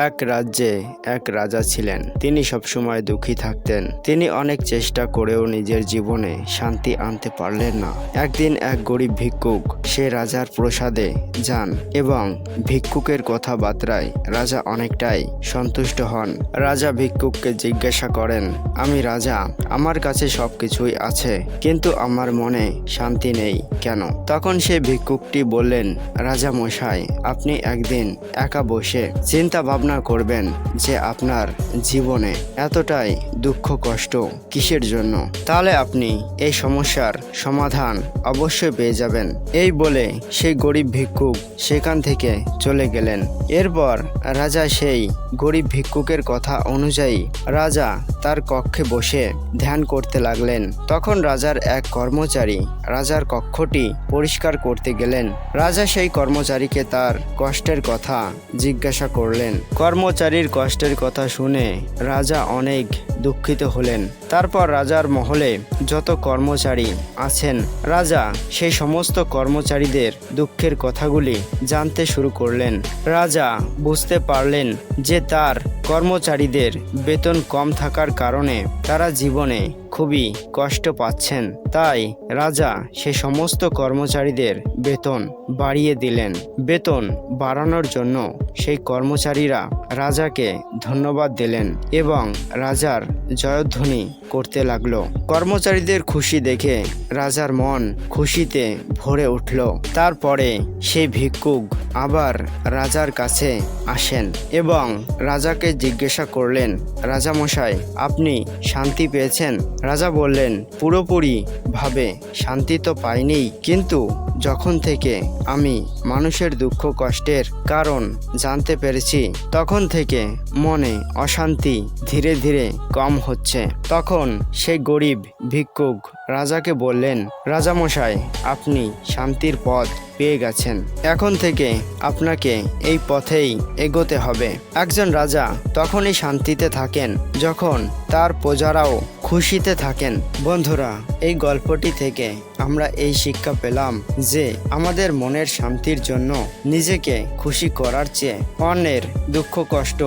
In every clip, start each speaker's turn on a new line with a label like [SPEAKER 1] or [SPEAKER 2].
[SPEAKER 1] এক রাজ্যে এক রাজা ছিলেন। তিনি সবসময় দুঃখী থাকতেন। তিনি অনেক চেষ্টা করেও নিজের জীবনে শান্তি আনতে পারলেন না। একদিন এক গরিব ভিক্ষুক সে রাজার প্রাসাদে যান এবং ভিক্ষুকের কথাবার্তায় রাজা অনেকটাই সন্তুষ্ট হন। রাজা ভিক্ষুককে জিজ্ঞাসা করেন, আমি রাজা, আমার কাছে সবকিছুই আছে, কিন্তু আমার মনে শান্তি নেই কেন? তখন সে ভিক্ষুকটি বললেন, রাজা মশাই, আপনি একদিন একা বসে চিন্তা ভাবনা করবেন যে আপনার জীবনে এতটাই দুঃখ কষ্ট কিসের জন্য। তাহলে আপনি এই সমস্যার সমাধান অবশ্যই পেয়ে যাবেন। এই বলে সেই গরিব ভিক্ষুক সেখান থেকে চলে গেলেন। এরপর রাজা সেই গরিব ভিক্ষুকের কথা অনুযায়ী রাজা তার কক্ষে বসে ধ্যান করতে লাগলেন। তখন রাজার এক কর্মচারী রাজার কক্ষটি পরিষ্কার করতে গেলেন। রাজা সেই কর্মচারীকে তার কষ্টের কথা জিজ্ঞাসা করলেন। কর্মচারীর কষ্টের কথা শুনে রাজা অনেক দুঃখিত হলেন। তারপর রাজার মহলে যত কর্মচারী আছেন, রাজা সেই সমস্ত কর্মচারীদের দুঃখের কথাগুলি জানতে শুরু করলেন। রাজা বুঝতে পারলেন যে তার কর্মচারীদের বেতন কম থাকার কারণে তারা জীবনে খুবই কষ্ট পাচ্ছেন। তাই রাজা সে সমস্ত কর্মচারীদের বেতন বাড়িয়ে দিলেন। বেতন বাড়ানোর জন্য সেই কর্মচারীরা রাজাকে ধন্যবাদ দিলেন এবং রাজার জয়ধ্বনি করতে লাগলো। কর্মচারীদের খুশি দেখে রাজার মন খুশিতে ভরে উঠল। তারপরে সেই ভিক্ষুক আবার রাজার কাছে আসেন এবং রাজাকে জিজ্ঞাসা করলেন, রাজামশাই, আপনি শান্তি পেয়েছেন? রাজা বললেন, পুরোপুরি ভাবে শান্তি তো পাইনি, কিন্তু যখন থেকে আমি মানুষের দুঃখ কষ্টের কারণ জানতে পেরেছি, তখন থেকে মনে অশান্তি ধীরে ধীরে কম হচ্ছে। তখন সেই গরিব ভিক্ষুক রাজাকে বললেন, রাজামশাই, আপনি শান্তির পথ পেয়ে গেছেন। এখন থেকে আপনাকে এই পথেই এগোতে হবে। একজন রাজা তখনই শান্তিতে থাকেন যখন তার প্রজারাও খুশিতে থাকেন। বন্ধুরা, এই গল্পটি থেকে আমরা এই শিক্ষা পেলাম যে আমাদের মনের শান্তির জন্য নিজেকে খুশি করার চেয়ে অন্যের দুঃখ কষ্ট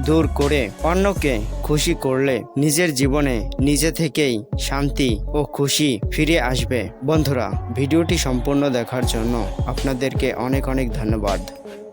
[SPEAKER 1] দূর করে অন্যকে খুশি করলে নিজের জীবনে নিজে থেকেই শান্তি ও খুশি ফিরে আসবে। বন্ধুরা, ভিডিওটি সম্পূর্ণ দেখার জন্য আপনাদেরকে অনেক অনেক ধন্যবাদ।